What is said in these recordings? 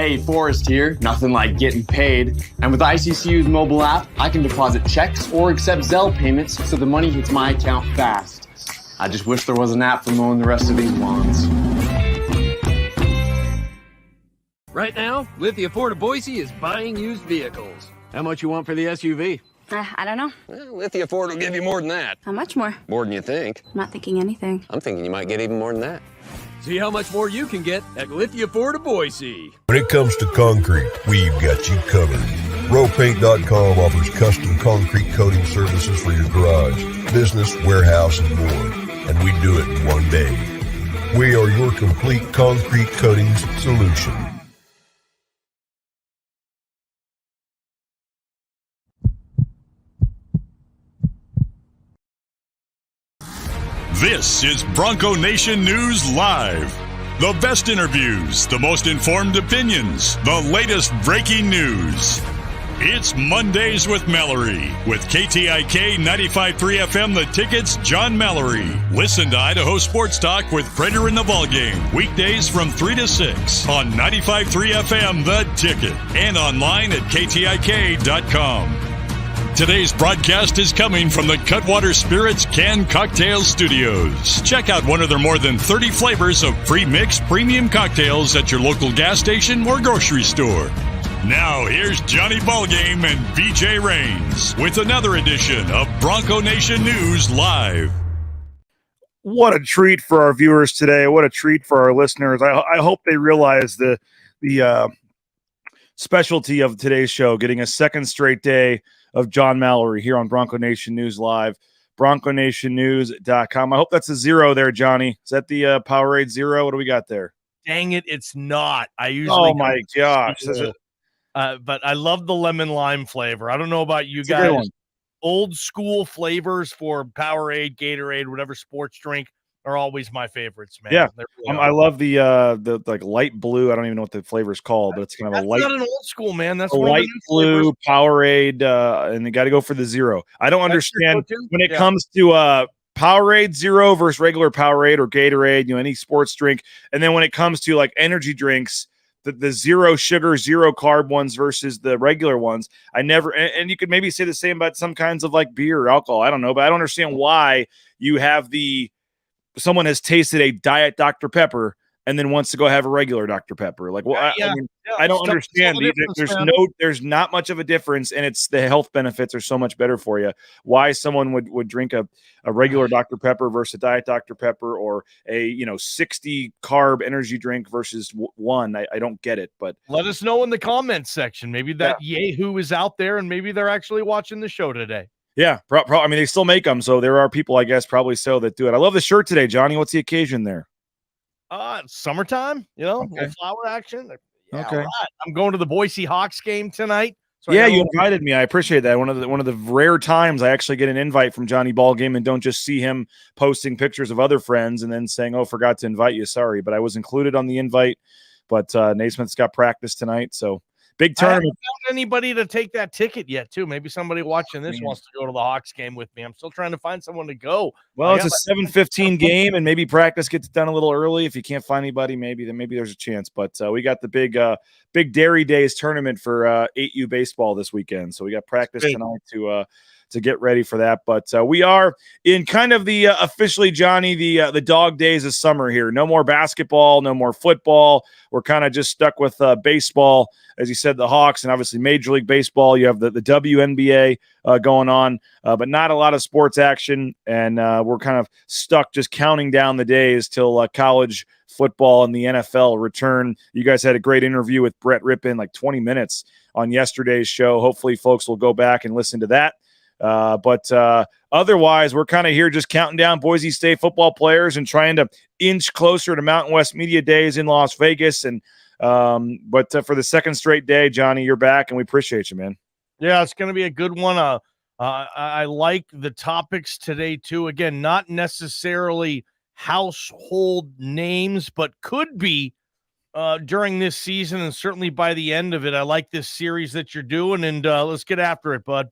Hey, Forrest here. Nothing like getting paid. And with ICCU's mobile app, I can deposit checks or accept Zelle payments so the money hits my account fast. I just wish there was an app for mowing the rest of these lawns. Right now, Lithia Ford of Boise is buying used vehicles. How much you want for the SUV? I don't know. Well, Lithia Ford will give you more than that. How much more? More than you think. I'm not thinking anything. I'm thinking you might get even more than that. See how much more you can get at Lithia Ford of Boise. When it comes to concrete, we've got you covered. RowPaint.com offers custom concrete coating services for your garage, business, warehouse, and more. And we do it in one day. We are your complete concrete coatings solution. This is Bronco Nation News Live. The best interviews, the most informed opinions, the latest breaking news. It's Mondays with Mallory with KTIK 95.3 FM The Ticket's John Mallory. Listen to Idaho Sports Talk with Prater in the Ballgame. Weekdays from 3 to 6 on 95.3 FM The Ticket and online at KTIK.com. Today's broadcast is coming from the Cutwater Spirits Canned Cocktail Studios. Check out one of their more than 30 flavors of pre-mixed premium cocktails at your local gas station or grocery store. Now, here's Johnny Ballgame and BJ Rains with another edition of Bronco Nation News Live. What a treat for our viewers today. What a treat for our listeners. I hope they realize the specialty of today's show, getting a second straight day of John Mallory here on Bronco Nation News Live, BroncoNationNews.com. I hope that's a zero there, Johnny. Is that the Powerade Zero? What do we got there? Dang it, it's not. I usually my gosh. But I love the lemon lime flavor. I don't know about you guys. Old school flavors for Powerade, Gatorade, whatever sports drink are always my favorites, man. Yeah, really I love the like light blue. I don't even know what the flavor is called, but it's kind of That's a light. Not an old school, man. That's a one light of the blue flavors. Powerade, and they got to go for the zero. I don't understand when it Yeah. comes to Powerade Zero versus regular Powerade or Gatorade, any sports drink, and then when it comes to like energy drinks, the zero sugar, zero carb ones versus the regular ones. I never, and you could maybe say the same about some kinds of like beer or alcohol. I don't know, but I don't understand why you have someone has tasted a Diet Dr. Pepper and then wants to go have a regular Dr. Pepper. Like, well, I don't understand. There's not much of a difference, and it's the health benefits are so much better for you. Why someone would drink a regular Dr. Pepper versus a Diet Dr. Pepper, or a 60 carb energy drink versus one? I don't get it. But let us know in the comments section. Maybe that Yahoo is out there, and maybe they're actually watching the show today. Yeah, I mean, they still make them, so there are people, I guess, probably so that do it. I love the shirt today, Johnny. What's the occasion there? Summertime, little flower action. Yeah, okay. Right. I'm going to the Boise Hawks game tonight. So you invited me. I appreciate that. One of the rare times I actually get an invite from Johnny Ballgame and don't just see him posting pictures of other friends and then saying, "Oh, forgot to invite you. Sorry," but I was included on the invite. But Naismith's got practice tonight, so. Big tournament. I haven't found anybody to take that ticket yet, too. Maybe somebody watching this wants to go to the Hawks game with me. I'm still trying to find someone to go. Well, it's a 7:15 game, and maybe practice gets done a little early. If you can't find anybody, maybe there's a chance. But we got the big Dairy Days tournament for 8U baseball this weekend, so we got practice tonight to get ready for that. But we are in kind of the officially, Johnny, the dog days of summer here. No more basketball, no more football. We're kind of just stuck with baseball, as you said, the Hawks, and obviously Major League Baseball. You have the WNBA going on, but not a lot of sports action, and we're kind of stuck just counting down the days till college football and the NFL return. You guys had a great interview with Brett Rippin, like 20 minutes on yesterday's show. Hopefully folks will go back and listen to that. But otherwise, we're kind of here just counting down Boise State football players and trying to inch closer to Mountain West Media Days in Las Vegas. And but for the second straight day, Johnny, you're back, and we appreciate you, man. Yeah, it's going to be a good one. I like the topics today, too. Again, not necessarily household names, but could be during this season and certainly by the end of it. I like this series that you're doing, and let's get after it, bud.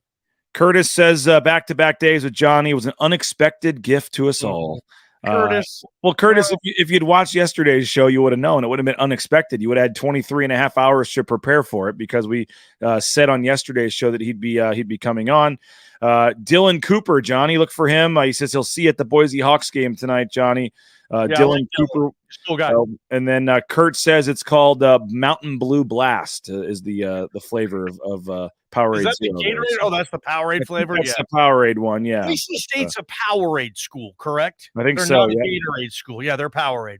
Curtis says back-to-back days with Johnny was an unexpected gift to us all. Curtis. Well, Curtis, if you'd watched yesterday's show, you would have known. It would have been unexpected. You would have had 23 and a half hours to prepare for it because we said on yesterday's show that he'd be coming on. Dylan Cooper, Johnny, look for him. He says he'll see you at the Boise Hawks game tonight, Johnny. Dylan Cooper. Cool guy. And then Kurt says it's called Mountain Blue Blast is the flavor of Powerade. Is that the Gatorade? Oh, that's the Powerade flavor? That's the Powerade one, yeah. Boise State's a Powerade school, correct? I think they're so, not yeah. a Gatorade school. Yeah, they're Powerade.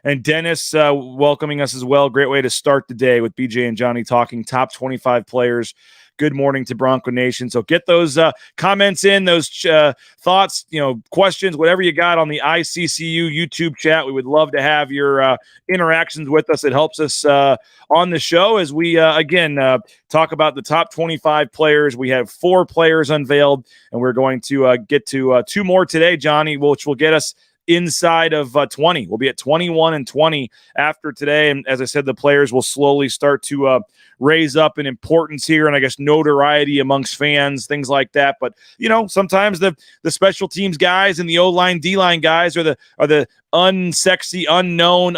And Dennis welcoming us as well. Great way to start the day with BJ and Johnny talking top 25 players. Good morning to Bronco Nation. So get those comments in, those thoughts, questions, whatever you got on the ICCU YouTube chat. We would love to have your interactions with us. It helps us on the show as we, again, talk about the top 25 players. We have 4 players unveiled, and we're going to get to 2 more today, Johnny, which will get us inside of 20. We'll be at 21 and 20 after today. And as I said, the players will slowly start to raise up in importance here and I guess notoriety amongst fans, things like that. But, sometimes the special teams guys and the O-line, D-line guys are the unsexy, unknown,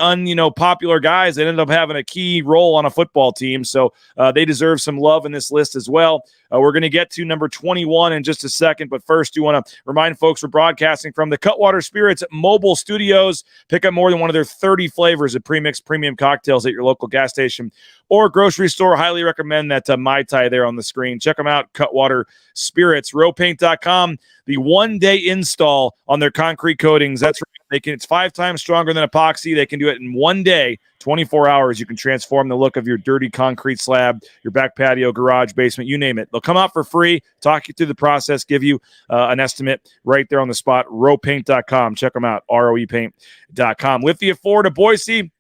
popular guys that end up having a key role on a football team. So they deserve some love in this list as well. We're going to get to number 21 in just a second. But first, you want to remind folks we're broadcasting from the Cutwater Spirits Mobile Studios. Pick up more than one of their 30 flavors of pre-mixed premium cocktails at your local gas station or grocery store. Highly recommend that Mai Tai there on the screen. Check them out, Cutwater Spirits. Rowpaint.com, the one-day install on their concrete coatings. That's right. It's 5 times stronger than epoxy. They can do it in one day, 24 hours. You can transform the look of your dirty concrete slab, your back patio, garage, basement, you name it. They'll come out for free, talk you through the process, give you an estimate right there on the spot. Rowpaint.com. Check them out, roepaint.com. Lithia Ford of Boise.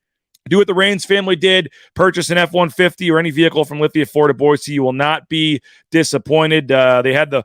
Do what the Raines family did. Purchase an F-150 or any vehicle from Lithia Ford of Boise. You will not be disappointed. They had the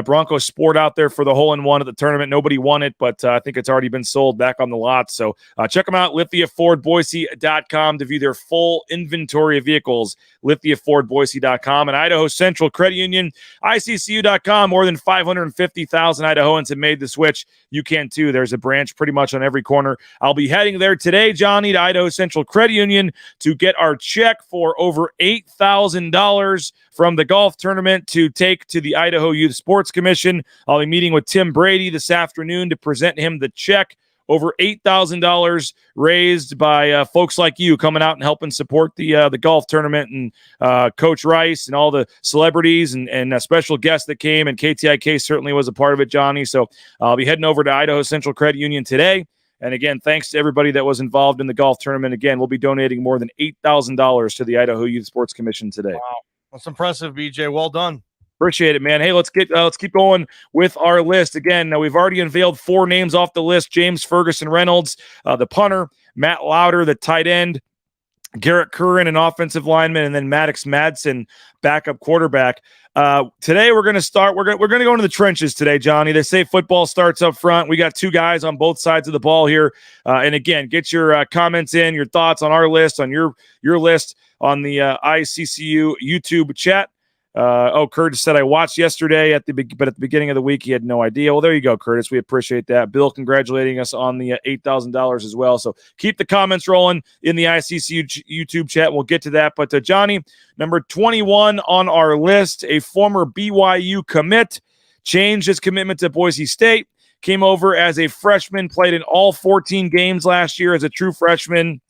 Bronco Sport out there for the hole-in-one at the tournament. Nobody won it, but I think it's already been sold back on the lot. So check them out, lithiafordboise.com to view their full inventory of vehicles, lithiafordboise.com. And Idaho Central Credit Union, ICCU.com. More than 550,000 Idahoans have made the switch. You can too. There's a branch pretty much on every corner. I'll be heading there today, Johnny, to Idaho Central Credit Union to get our check for over $8,000 from the golf tournament to take to the Idaho Youth Sports Commission. I'll be meeting with Tim Brady this afternoon to present him the check. Over $8,000 raised by folks like you coming out and helping support the golf tournament, and Coach Rice and all the celebrities and special guests that came, and KTIK certainly was a part of it, Johnny. So I'll be heading over to Idaho Central Credit Union today. And again, thanks to everybody that was involved in the golf tournament. Again, we'll be donating more than $8,000 to the Idaho Youth Sports Commission today. Wow. That's impressive, BJ. Well done. Appreciate it, man. Hey, let's keep going with our list. Again, we've already unveiled 4 names off the list. James Ferguson Reynolds, the punter, Matt Lauder, the tight end, Garrett Curran, an offensive lineman, and then Maddox Madsen, backup quarterback. Today we're going to start. We're going to go into the trenches today, Johnny. They say football starts up front. We got 2 guys on both sides of the ball here. And again, get your comments in, your thoughts on our list, on your list on the ICCU YouTube chat. Curtis said I watched yesterday but at the beginning of the week he had no idea. Well, there you go, Curtis. We appreciate that. Bill congratulating us on the $8,000 as well. So keep the comments rolling in the ICCU YouTube chat. We'll get to that. But Johnny, number 21 on our list, a former BYU commit, changed his commitment to Boise State, came over as a freshman, played in all 14 games last year as a true freshman.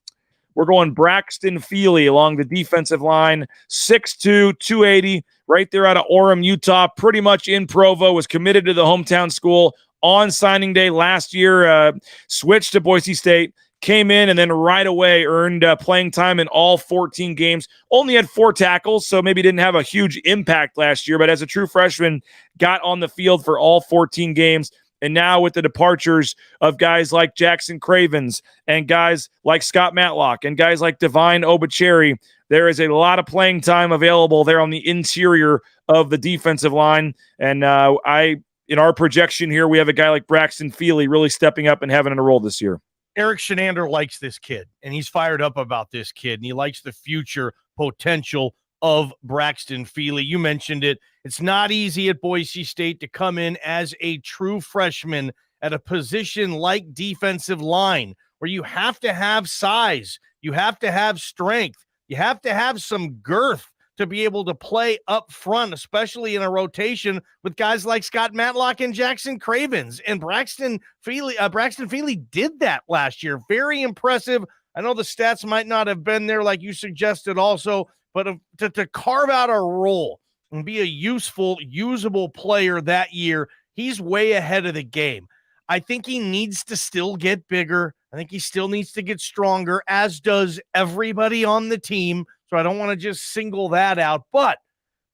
We're going Braxton Feely along the defensive line, 6'2", 280, right there out of Orem, Utah, pretty much in Provo, was committed to the hometown school on signing day last year, switched to Boise State, came in, and then right away earned playing time in all 14 games. Only had 4 tackles, so maybe didn't have a huge impact last year, but as a true freshman, got on the field for all 14 games. And now with the departures of guys like Jackson Cravens and guys like Scott Matlock and guys like Divine Obacheri, there is a lot of playing time available there on the interior of the defensive line. And in our projection here, we have a guy like Braxton Feely really stepping up and having a role this year. Eric Shenander likes this kid, and he's fired up about this kid, and he likes the future potential of Braxton Feely. You mentioned it. It's not easy at Boise State to come in as a true freshman at a position like defensive line, where you have to have size, you have to have strength, you have to have some girth to be able to play up front, especially in a rotation with guys like Scott Matlock and Jackson Cravens. And Braxton Feely did that last year. Very impressive. I know the stats might not have been there like you suggested also, but to carve out a role and be a usable player that year, he's way ahead of the game. I think he needs to still get bigger. I think he still needs to get stronger, as does everybody on the team. So I don't want to just single that out. But,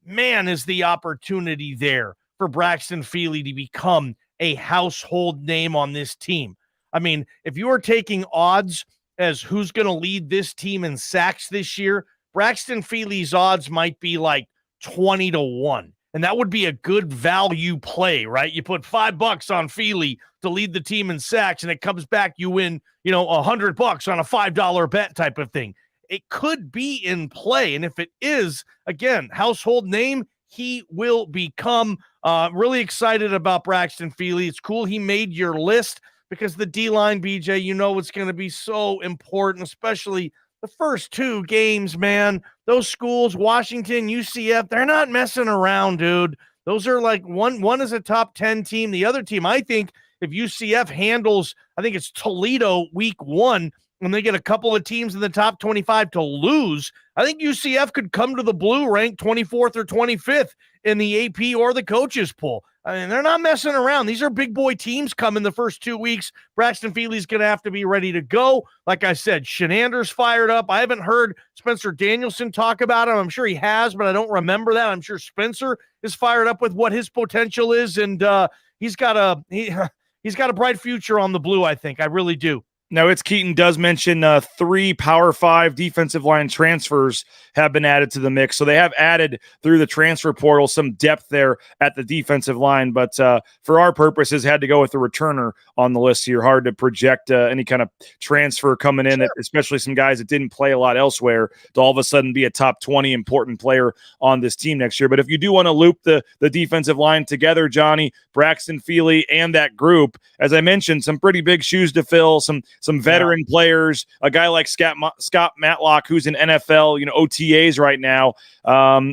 man, is the opportunity there for Braxton Feely to become a household name on this team. I mean, if you are taking odds as who's going to lead this team in sacks this year, Braxton Feely's odds might be like 20-1. And that would be a good value play, right? You put $5 on Feely to lead the team in sacks, and it comes back, you win, $100 on a $5 bet type of thing. It could be in play. And if it is, again, household name, he will become. Really excited about Braxton Feely. It's cool he made your list, because the D-line, BJ, it's going to be so important, especially the first 2 games, man. Those schools, Washington, UCF, they're not messing around, dude. Those are like one is a top 10 team. The other team, I think, if UCF handles, I think it's Toledo week 1, and they get a couple of teams in the top 25 to lose, I think UCF could come to the Blue ranked 24th or 25th in the AP or the coaches poll. I mean, they're not messing around. These are big boy teams coming the first 2 weeks. Braxton Feely's going to have to be ready to go. Like I said, Shenander's fired up. I haven't heard Spencer Danielson talk about him. I'm sure he has, but I don't remember that. I'm sure Spencer is fired up with what his potential is, and he's got a bright future on the Blue, I think. I really do. Now, it's Keaton does mention 3 Power 5 defensive line transfers have been added to the mix. So they have added through the transfer portal some depth there at the defensive line. But for our purposes, had to go with the returner on the list here. Hard to project any kind of transfer coming in, especially some guys that didn't play a lot elsewhere, to all of a sudden be a top 20 important player on this team next year. But if you do want to loop the defensive line together, Johnny, Braxton Feely, and that group, as I mentioned, some pretty big shoes to fill, some veteran players, a guy like Scott Matlock, who's in NFL, OTAs right now,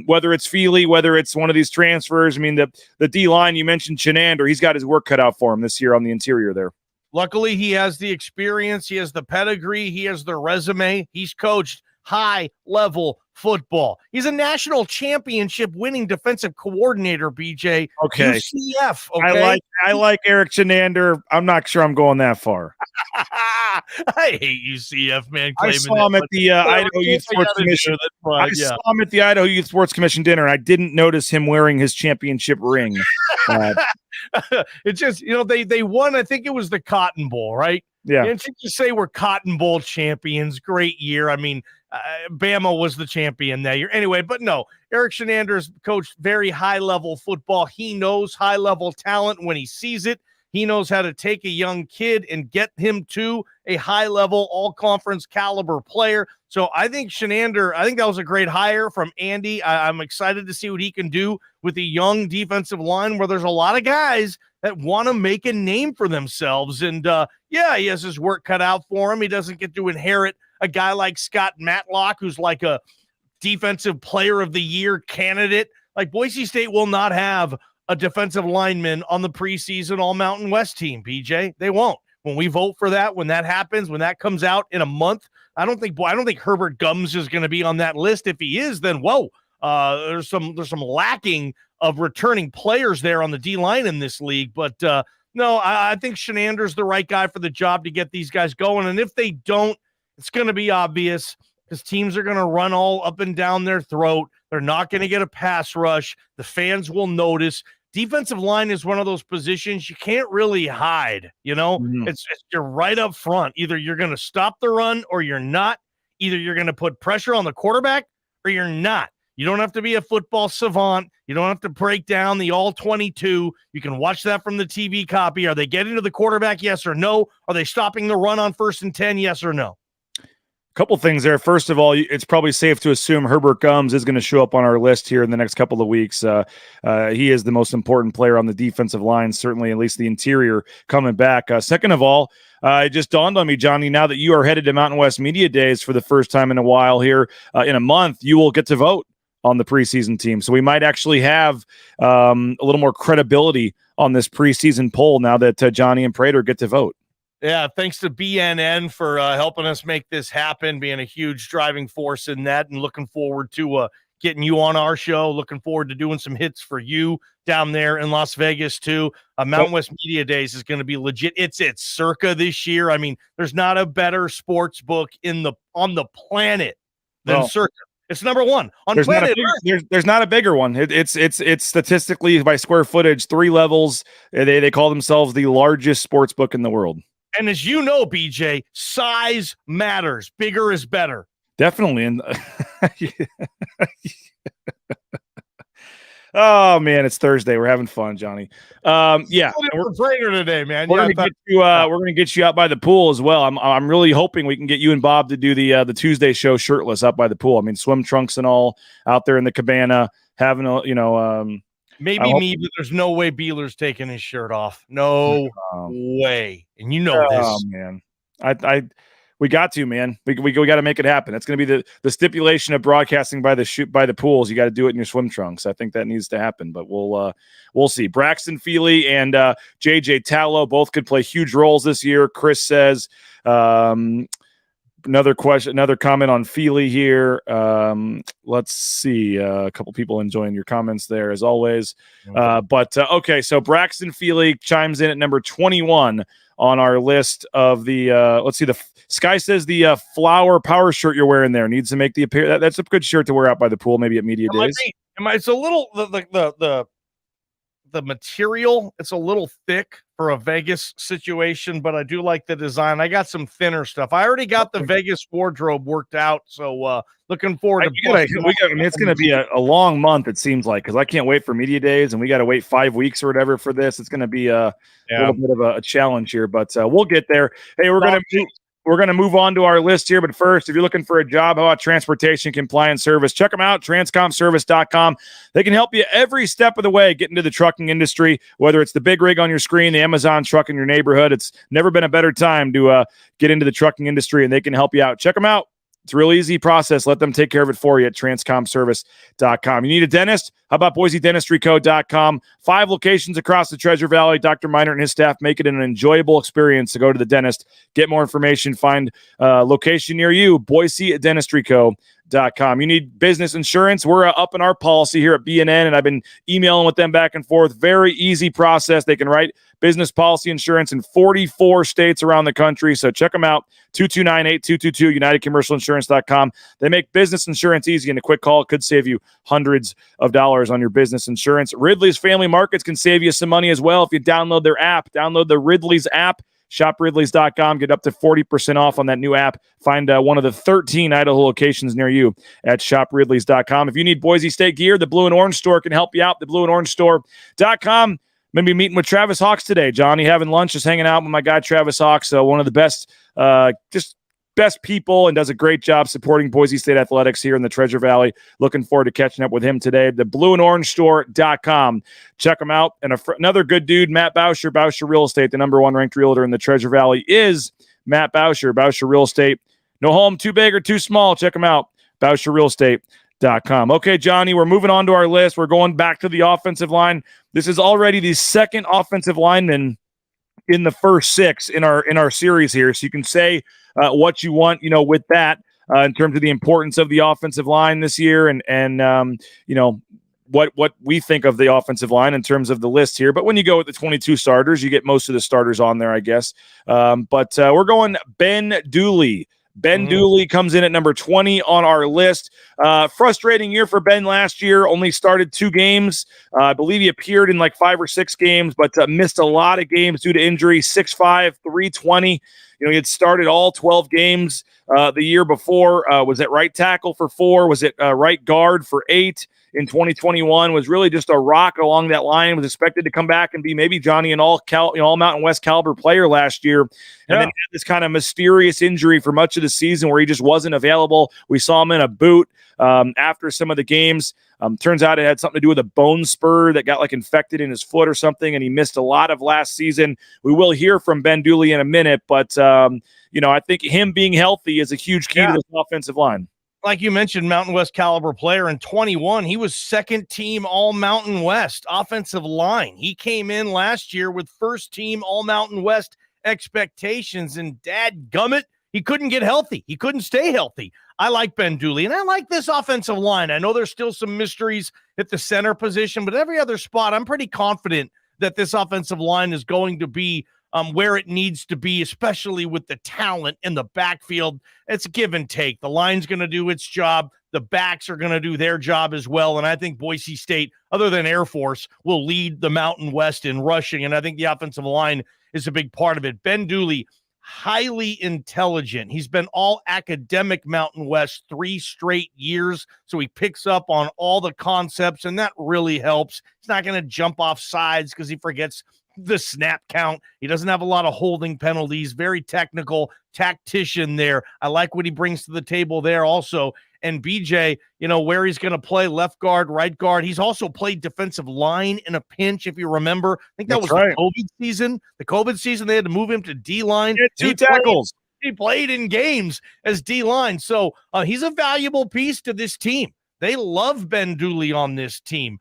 whether it's Feely, whether it's one of these transfers. I mean, the D-line, you mentioned Shenander, he's got his work cut out for him this year on the interior there. Luckily, he has the experience, he has the pedigree, he has the resume, he's coached high-level football. He's a national championship winning defensive coordinator, BJ. Okay. UCF, okay? I like Eric Shenander. I'm not sure I'm going that far. I hate UCF, man. I saw him at the Idaho Youth Sports Commission. I saw him at the Idaho Youth Sports Commission dinner, and I didn't notice him wearing his championship ring. It's just, they won, I think it was the Cotton Bowl, right? Yeah. And to just say we're Cotton Bowl champions, great year. I mean, Bama was the champion that year. Anyway, but no, Eric Shenander's coached very high-level football. He knows high-level talent when he sees it. He knows how to take a young kid and get him to a high-level, all-conference caliber player. So I think Shenander, that was a great hire from Andy. I'm excited to see what he can do with a young defensive line where there's a lot of guys that want to make a name for themselves. And, he has his work cut out for him. He doesn't get to inherit a guy like Scott Matlock, who's like a defensive player of the year candidate. Like, Boise State will not have a defensive lineman on the preseason All Mountain West team, BJ. They won't. When we vote for that, when that happens, when that comes out in a month, I don't think Herbert Gums is going to be on that list. If he is, then there's some lacking of returning players there on the D line in this league. But no, I think Shenander's the right guy for the job to get these guys going. And if they don't, it's going to be obvious, because teams are going to run all up and down their throat. They're not going to get a pass rush. The fans will notice. Defensive line is one of those positions you can't really hide. It's you're right up front. Either you're going to stop the run or you're not. Either you're going to put pressure on the quarterback or you're not. You don't have to be a football savant. You don't have to break down the all 22. You can watch that from the TV copy. Are they getting to the quarterback? Yes or no? Are they stopping the run on 1st and 10? Yes or no? Couple things there. First of all, it's probably safe to assume Herbert Gums is going to show up on our list here in the next couple of weeks. He is the most important player on the defensive line, certainly at least the interior coming back. Second of all, it just dawned on me, Johnny, now that you are headed to Mountain West Media Days for the first time in a while here, in a month, you will get to vote on the preseason team. So we might actually have a little more credibility on this preseason poll now that Johnny and Prater get to vote. Yeah, thanks to BNN for helping us make this happen, being a huge driving force in that, and looking forward to getting you on our show. Looking forward to doing some hits for you down there in Las Vegas, too. Mountain West Media Days is going to be legit. It's at Circa this year. I mean, there's not a better sports book on the planet than Circa. It's number one on planet Earth. There's not a bigger one. It's statistically by square footage, 3 levels. They call themselves the largest sports book in the world. And as you know, BJ, size matters. Bigger is better. Definitely. And oh man, it's Thursday. We're having fun, Johnny. Yeah, we're Prater today, man. We're gonna get you out by the pool as well. I'm really hoping we can get you and Bob to do the Tuesday show shirtless out by the pool. I mean, swim trunks and all out there in the cabana, having a maybe me, but there's no way Beeler's taking his shirt off. No way. And you know this. Oh man, we got to, man. We got to make it happen. That's going to be the stipulation of broadcasting by the pools. You got to do it in your swim trunks. I think that needs to happen, but we'll see. Braxton Feely and JJ Tallow both could play huge roles this year. Chris says. Another comment on Feely here. Let's see. A couple people enjoying your comments there as always. Okay, so Braxton Feely chimes in at number 21 on our list of the let's see. The Sky says the flower power shirt you're wearing there needs to make the appearance. That's a good shirt to wear out by the pool, maybe at media days. It's a little the material, it's a little thick for a Vegas situation, but I do like the design. I got some thinner stuff. I already got the Vegas wardrobe worked out, so looking forward to it's going to be a long month, it seems like, because I can't wait for media days, and we got to wait 5 weeks or whatever for this. It's going to be a little bit of a challenge here, but we'll get there. Hey, we're going to move on to our list here, but first, if you're looking for a job, how about transportation compliance service? Check them out, transcomservice.com. They can help you every step of the way get into the trucking industry, whether it's the big rig on your screen, the Amazon truck in your neighborhood. It's never been a better time to get into the trucking industry, and they can help you out. Check them out. It's a real easy process. Let them take care of it for you at transcomservice.com. You need a dentist? How about BoiseDentistryCo.com? 5 locations across the Treasure Valley. Dr. Meinert and his staff make it an enjoyable experience to go to the dentist. Get more information. Find a location near you. BoiseDentistryCo.com. You need business insurance? We're up in our policy here at BNN, and I've been emailing with them back and forth. Very easy process. They can write business policy insurance in 44 states around the country. So check them out. 229-8222, UnitedCommercialInsurance.com. They make business insurance easy, and a quick call could save you hundreds of dollars on your business insurance. Ridley's Family Markets can save you some money as well if you download their app. Download the Ridley's app. ShopRidleys.com. Get up to 40% off on that new app. Find one of the 13 Idaho locations near you at ShopRidleys.com. If you need Boise State gear, the Blue and Orange Store can help you out. The BlueandOrangeStore.com. Maybe meeting with Travis Hawks today. Johnny, having lunch, just hanging out with my guy Travis Hawks, one of the best people, and does a great job supporting Boise State athletics here in the Treasure Valley. Looking forward to catching up with him today. The BlueandOrangeStore.com. Check him out. And another good dude, Matt Bauscher, Bauscher Real Estate, the #1 ranked realtor in the Treasure Valley is Matt Bauscher, Bauscher Real Estate. No home too big or too small. Check him out, BauscherRealEstate.com. Okay, Johnny, we're moving on to our list. We're going back to the offensive line. This is already the second offensive lineman in the first 6 in our series here. So you can say what you want, with that in terms of the importance of the offensive line this year, and what we think of the offensive line in terms of the list here. But when you go with the 22 starters, you get most of the starters on there, I guess. But we're going Ben Dooley. Ben Dooley comes in at number 20 on our list. Frustrating year for Ben last year. Only started 2 games. I believe he appeared in like 5 or 6 games, but missed a lot of games due to injury. 6'5", 320. He had started all 12 games the year before. Was at right tackle for 4? Was it right guard for 8? in 2021 was really just a rock along that line, was expected to come back and be maybe Johnny an all Mountain West caliber player last year. And then had this kind of mysterious injury for much of the season where he just wasn't available. We saw him in a boot after some of the games. Turns out it had something to do with a bone spur that got infected in his foot or something, and he missed a lot of last season. We will hear from Ben Dooley in a minute, but I think him being healthy is a huge key to this offensive line. Like you mentioned, Mountain West caliber player in 21. He was second team All Mountain West offensive line. He came in last year with first team All Mountain West expectations, and dadgummit, he couldn't get healthy. He couldn't stay healthy. I like Ben Dooley, and I like this offensive line. I know there's still some mysteries at the center position, but every other spot, I'm pretty confident that this offensive line is going to be where it needs to be, especially with the talent in the backfield. It's give and take. The line's going to do its job. The backs are going to do their job as well. And I think Boise State, other than Air Force, will lead the Mountain West in rushing. And I think the offensive line is a big part of it. Ben Dooley, highly intelligent. He's been all academic Mountain West 3 straight years. So he picks up on all the concepts, and that really helps. He's not going to jump off sides because he forgets the snap count. He doesn't have a lot of holding penalties. Very technical tactician there. I like what he brings to the table there also. And BJ, where he's going to play left guard, right guard. He's also played defensive line in a pinch, if you remember. I think that was right. The COVID season. The COVID season, they had to move him to D-line. 2 tackles. He played in games as D-line. So he's a valuable piece to this team. They love Ben Dooley on this team.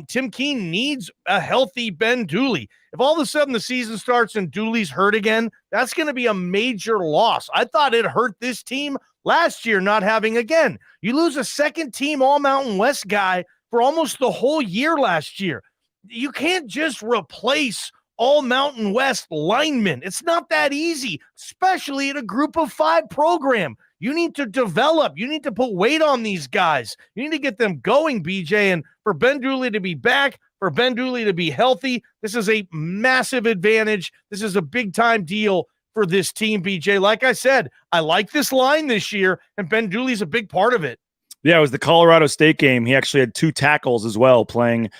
Tim Keene needs a healthy Ben Dooley. If all of a sudden the season starts and Dooley's hurt again, that's going to be a major loss. I thought it hurt this team last year not having again. You lose a second team All Mountain West guy for almost the whole year last year. You can't just replace All Mountain West linemen. It's not that easy, especially in a group of 5 program. You need to develop. You need to put weight on these guys. You need to get them going, BJ. And for Ben Dooley to be back, for Ben Dooley to be healthy, this is a massive advantage. This is a big-time deal for this team, BJ. Like I said, I like this line this year, and Ben Dooley's a big part of it. Yeah, it was the Colorado State game. He actually had 2 tackles as well, playing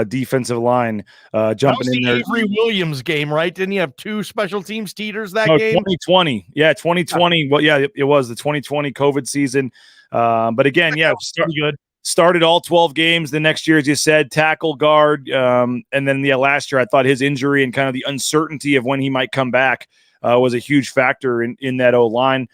defensive line, jumping in there. Avery Williams game, right? Didn't he have 2 special teams teeters that game? 2020. Yeah, 2020. Well, yeah, it was the 2020 COVID season. But again, started all 12 games the next year, as you said, tackle, guard. And then, last year I thought his injury and kind of the uncertainty of when he might come back was a huge factor in that O-line.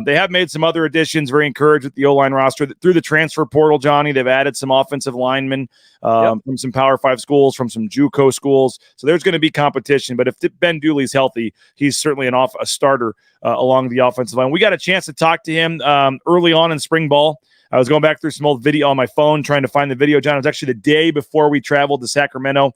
They have made some other additions, very encouraged with the O-line roster. Through the transfer portal, Johnny, they've added some offensive linemen from some Power 5 schools, from some JUCO schools. So there's going to be competition. But if Ben Dooley's healthy, he's certainly a starter along the offensive line. We got a chance to talk to him early on in spring ball. I was going back through some old video on my phone trying to find the video, John. It was actually the day before we traveled to Sacramento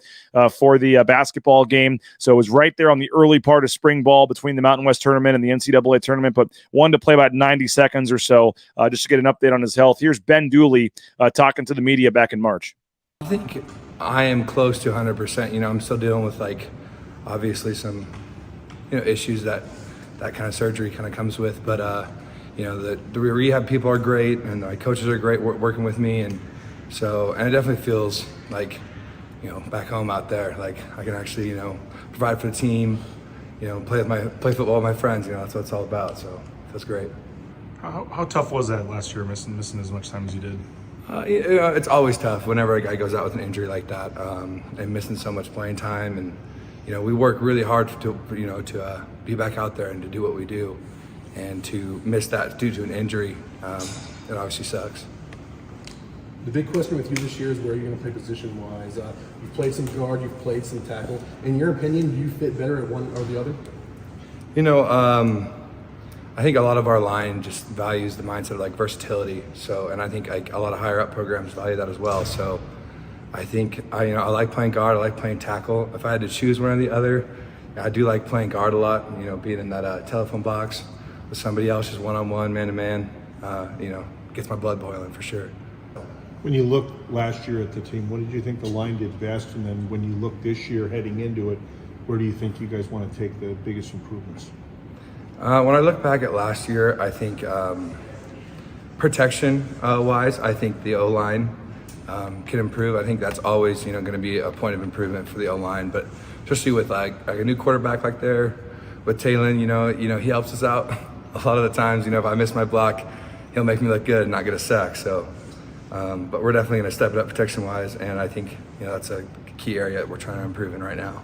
for the basketball game. So it was right there on the early part of spring ball between the Mountain West tournament and the NCAA tournament, but wanted to play about 90 seconds or so just to get an update on his health. Here's Ben Dooley talking to the media back in March. I think I am close to 100%. I'm still dealing with, obviously some, issues that kind of surgery kind of comes with, but the rehab people are great, and my coaches are great working with me, and it definitely feels like, back home out there, like I can actually, provide for the team, play football with my friends. That's what it's all about. So that's great. How tough was that last year, missing as much time as you did? It's always tough whenever a guy goes out with an injury like that, and missing so much playing time, and we work really hard to be back out there and to do what we do. And to miss that due to an injury, it obviously sucks. The big question with you this year is where you're going to play position-wise. You've played some guard, you've played some tackle. In your opinion, do you fit better at one or the other? I think a lot of our line just values the mindset of versatility. So, and I think a lot of higher up programs value that as well. So, I think I like playing guard, I like playing tackle. If I had to choose one or the other, I do like playing guard a lot. Being in that telephone box with somebody else, just one-on-one, man-to-man, gets my blood boiling for sure. When you looked last year at the team, what did you think the line did best? And then when you look this year heading into it, where do you think you guys want to take the biggest improvements? When I look back at last year, I think protection-wise, I think the O-line can improve. I think that's always, going to be a point of improvement for the O-line, but especially with like a new quarterback like there with Talon, he helps us out a lot of the times. If I miss my block, he'll make me look good and not get a sack. So, but we're definitely going to step it up protection-wise, and I think that's a key area that we're trying to improve in right now.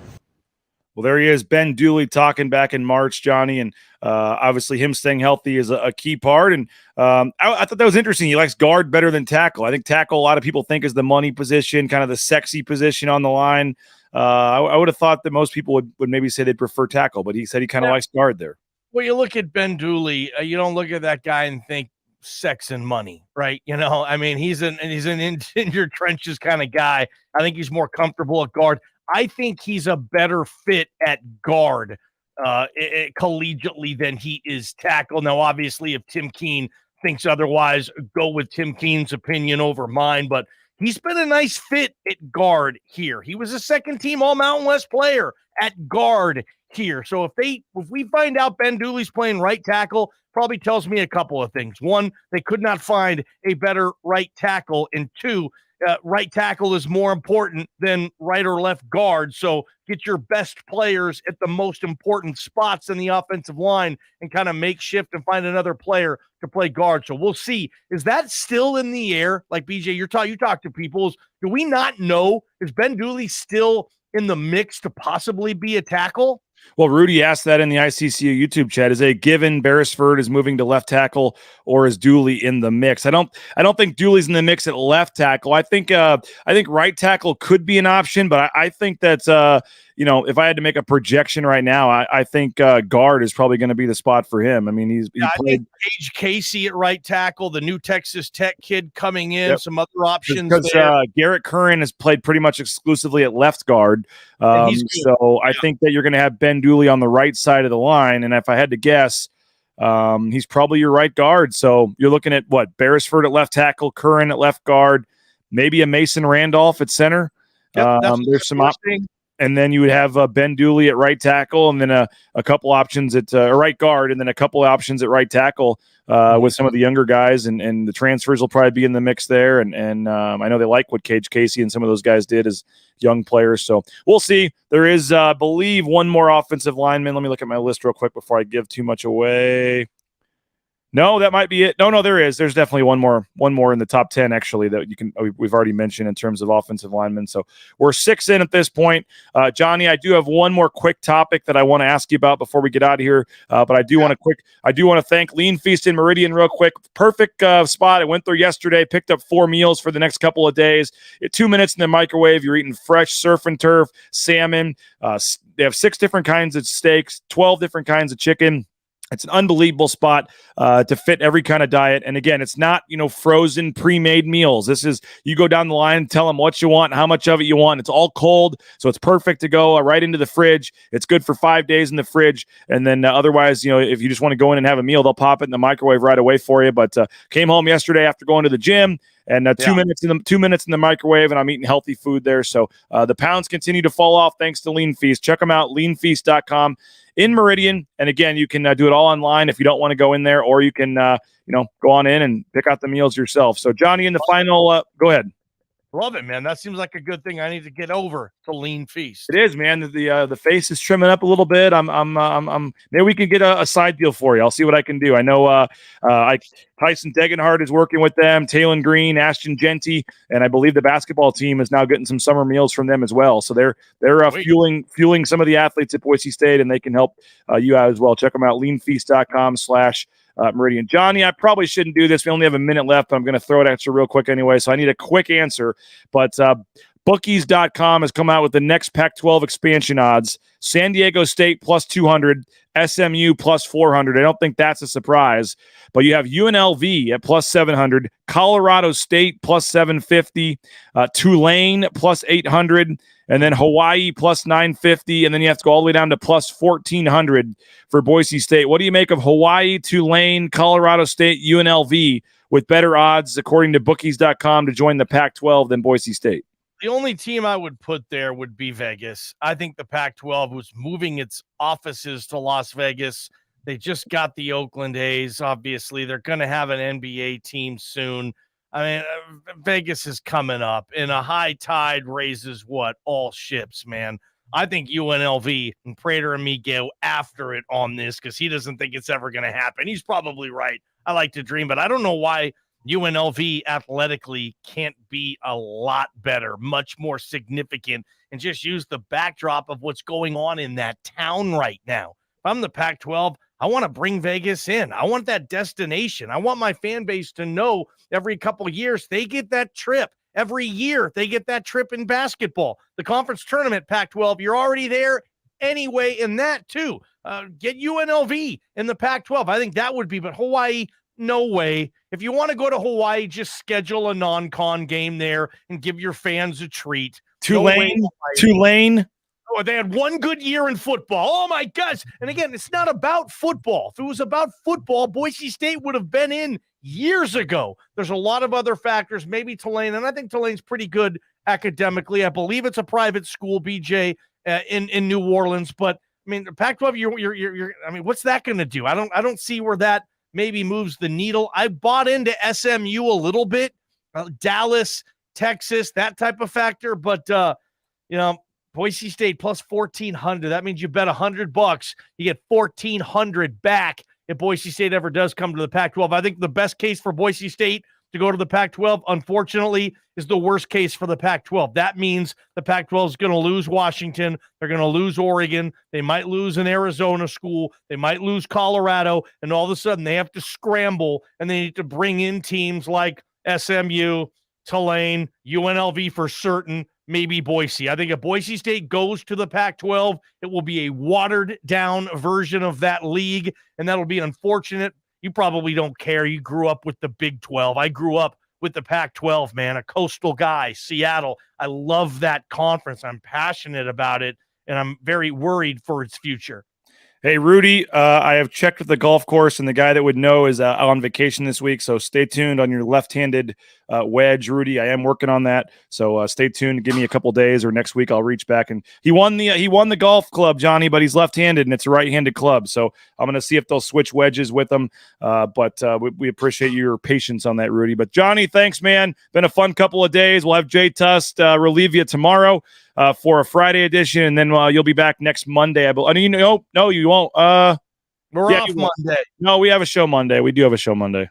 Well, there he is, Ben Dooley, talking back in March, Johnny, and obviously him staying healthy is a key part. And I thought that was interesting. He likes guard better than tackle. I think tackle, a lot of people think, is the money position, kind of the sexy position on the line. I would have thought that most people would maybe say they'd prefer tackle, but he said he kind of likes guard there. Well, you look at Ben Dooley, you don't look at that guy and think sex and money, right? He's an in your trenches kind of guy. I think he's more comfortable at guard. I think he's a better fit at guard collegiately than he is tackle. Now, obviously, if Tim Keene thinks otherwise, go with Tim Keene's opinion over mine, but he's been a nice fit at guard here. He was a second-team All-Mountain West player at guard here. So if we find out Ben Dooley's playing right tackle, probably tells me a couple of things. One, they could not find a better right tackle, and two, right tackle is more important than right or left guard. So get your best players at the most important spots in the offensive line and kind of make shift and find another player to play guard. So we'll see. Is that still in the air? Like BJ, you talk to people. Do we not know? Is Ben Dooley still in the mix to possibly be a tackle? Well, Rudy asked that in the ICCU YouTube chat. Is a given Beresford is moving to left tackle, or is Dooley in the mix? I don't think Dooley's in the mix at left tackle. I think right tackle could be an option, but I think that if I had to make a projection right now, I think guard is probably going to be the spot for him. I mean, I think Paige Casey at right tackle, the new Texas Tech kid coming in, some other options because Garrett Curran has played pretty much exclusively at left guard. So I think that you're going to have Ben Dooley on the right side of the line, and if I had to guess, he's probably your right guard. So you're looking at Beresford at left tackle, Curran at left guard, maybe a Mason Randolph at center. There's some options. And then you would have Ben Dooley at right tackle, and then a couple options at right guard, and then a couple options at right tackle with some of the younger guys, and the transfers will probably be in the mix there. And I know they like what Cage Casey and some of those guys did as young players. So we'll see. There is, I believe, one more offensive lineman. Let me look at my list real quick before I give too much away. No, that might be it. No, there is. There's definitely one more in the top 10, actually, that we've already mentioned in terms of offensive linemen. So we're 6 in at this point. Johnny, I do have one more quick topic that I want to ask you about before we get out of here. But I do want to thank Lean Feast in Meridian real quick. Perfect spot. I went there yesterday, picked up 4 meals for the next couple of days. 2 minutes in the microwave. You're eating fresh surf and turf, salmon. They have 6 different kinds of steaks, 12 different kinds of chicken. It's an unbelievable spot to fit every kind of diet. And again, it's not, frozen pre-made meals. This is, you go down the line, tell them what you want, how much of it you want. It's all cold. So it's perfect to go right into the fridge. It's good for 5 days in the fridge. And then otherwise, if you just want to go in and have a meal, they'll pop it in the microwave right away for you. But came home yesterday after going to the gym, and 2 minutes in the microwave, and I'm eating healthy food there. So the pounds continue to fall off thanks to Lean Feast. Check them out, leanfeast.com in Meridian. And again, you can do it all online if you don't want to go in there, or you can go on in and pick out the meals yourself. So Johnny, in the final, go ahead. Love it, man. That seems like a good thing. I need to get over to Lean Feast. It is, man. The face is trimming up a little bit. I'm maybe we can get a side deal for you. I'll see what I can do. I know Tyson Degenhardt is working with them, Talon Green, Ashton Genty, and I believe the basketball team is now getting some summer meals from them as well. So they're fueling some of the athletes at Boise State, and they can help you out as well. Check them out, leanfeast.com/Meridian. Johnny, I probably shouldn't do this. We only have a minute left, but I'm going to throw it at you real quick anyway. So I need a quick answer. But bookies.com has come out with the next Pac-12 expansion odds. San Diego State plus 200, SMU plus 400. I don't think that's a surprise. But you have UNLV at plus 700, Colorado State plus 750, Tulane plus 800, and then Hawaii plus 950, and then you have to go all the way down to plus 1,400 for Boise State. What do you make of Hawaii, Tulane, Colorado State, UNLV with better odds, according to bookies.com, to join the Pac-12 than Boise State? The only team I would put there would be Vegas. I think the Pac-12 was moving its offices to Las Vegas. They just got the Oakland A's, obviously. They're going to have an NBA team soon. I mean, Vegas is coming up, and a high tide raises what? All ships, man. I think UNLV and Prater and me go after it on this because he doesn't think it's ever going to happen. He's probably right. I like to dream, but I don't know why UNLV athletically can't be a lot better, much more significant, and just use the backdrop of what's going on in that town right now. If I'm the Pac-12, I want to bring Vegas in. I want that destination. I want my fan base to know every couple of years they get that trip. Every year they get that trip in basketball. The conference tournament, Pac-12, you're already there anyway in that too. Get UNLV in the Pac-12. I think that would be, but Hawaii, no way. If you want to go to Hawaii, just schedule a non-con game there and give your fans a treat. Tulane. Oh, they had one good year in football. Oh, my gosh. And again, it's not about football. If it was about football, Boise State would have been in years ago. There's a lot of other factors, maybe Tulane, and I think Tulane's pretty good academically. I believe it's a private school, BJ, in New Orleans. But, I mean, the Pac-12, you're I mean, what's that going to do? I don't see where that maybe moves the needle. I bought into SMU a little bit, Dallas, Texas, that type of factor. But, Boise State plus 1,400. That means you bet $100. You get 1,400 back if Boise State ever does come to the Pac-12. I think the best case for Boise State to go to the Pac-12, unfortunately, is the worst case for the Pac-12. That means the Pac-12 is going to lose Washington. They're going to lose Oregon. They might lose an Arizona school. They might lose Colorado. And all of a sudden, they have to scramble, and they need to bring in teams like SMU, Tulane, UNLV for certain, maybe Boise. I think if Boise State goes to the Pac-12, it will be a watered-down version of that league, and that'll be unfortunate. You probably don't care. You grew up with the Big 12. I grew up with the Pac-12, man, a coastal guy, Seattle. I love that conference. I'm passionate about it, and I'm very worried for its future. Hey, Rudy, I have checked with the golf course, and the guy that would know is on vacation this week, so stay tuned on your left-handed wedge, Rudy. I am working on that, so stay tuned. Give me a couple days, or next week I'll reach back. And he won the golf club, Johnny, but he's left-handed, and it's a right-handed club, so I'm going to see if they'll switch wedges with him, but we appreciate your patience on that, Rudy. But, Johnny, thanks, man. Been a fun couple of days. We'll have Jay Tust relieve you tomorrow for a Friday edition, and then you'll be back next Monday. No, you won't. We're off Monday. No, we have a show Monday. We do have a show Monday.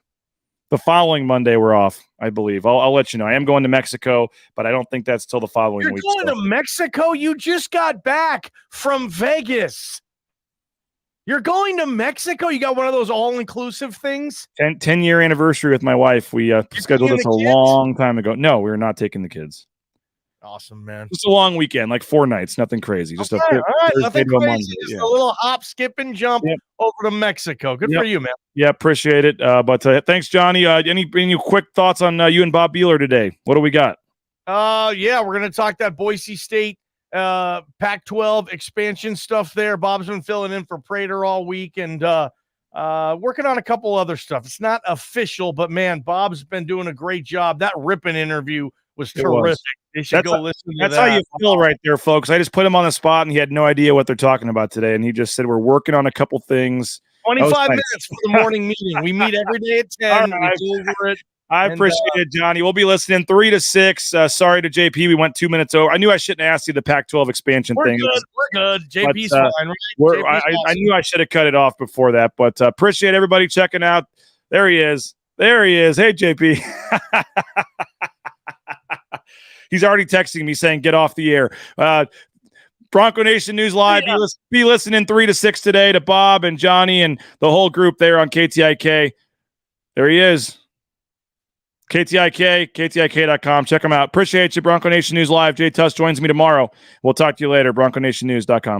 The following Monday, we're off, I believe. I'll let you know. I am going to Mexico, but I don't think that's till the following week. You're going to Mexico? You just got back from Vegas. You're going to Mexico? You got one of those all-inclusive things? 10-year anniversary with my wife. We scheduled this a long time ago. No, we're not taking the kids. Awesome, man. Just a long weekend, like 4 nights, nothing crazy. Just all right, nothing crazy. Just a little hop, skip, and jump over to Mexico. Good for you, man. Yeah, appreciate it. But thanks, Johnny. Any quick thoughts on you and Bob Beeler today? What do we got? We're going to talk that Boise State Pac-12 expansion stuff there. Bob's been filling in for Prater all week and working on a couple other stuff. It's not official, but, man, Bob's been doing a great job. That Rippin interview was terrific. They should go listen to that. That's how you feel right there, folks. I just put him on the spot, and he had no idea what they're talking about today. And he just said, we're working on a couple things. 25 minutes for the morning meeting. We meet every day at 10. Right. I appreciate it, Johnny. We'll be listening 3 to 6. Sorry to JP. We went 2 minutes over. I knew I shouldn't ask you the Pac-12 expansion thing. We're good. JP's fine, right? I knew I should have cut it off before that, but appreciate everybody checking out. There he is. Hey, JP. He's already texting me saying, get off the air. Bronco Nation News Live. Yeah. Be listening 3 to 6 today to Bob and Johnny and the whole group there on KTIK. There he is. KTIK, KTIK.com. Check him out. Appreciate you, Bronco Nation News Live. Jay Tuss joins me tomorrow. We'll talk to you later. BroncoNationNews.com.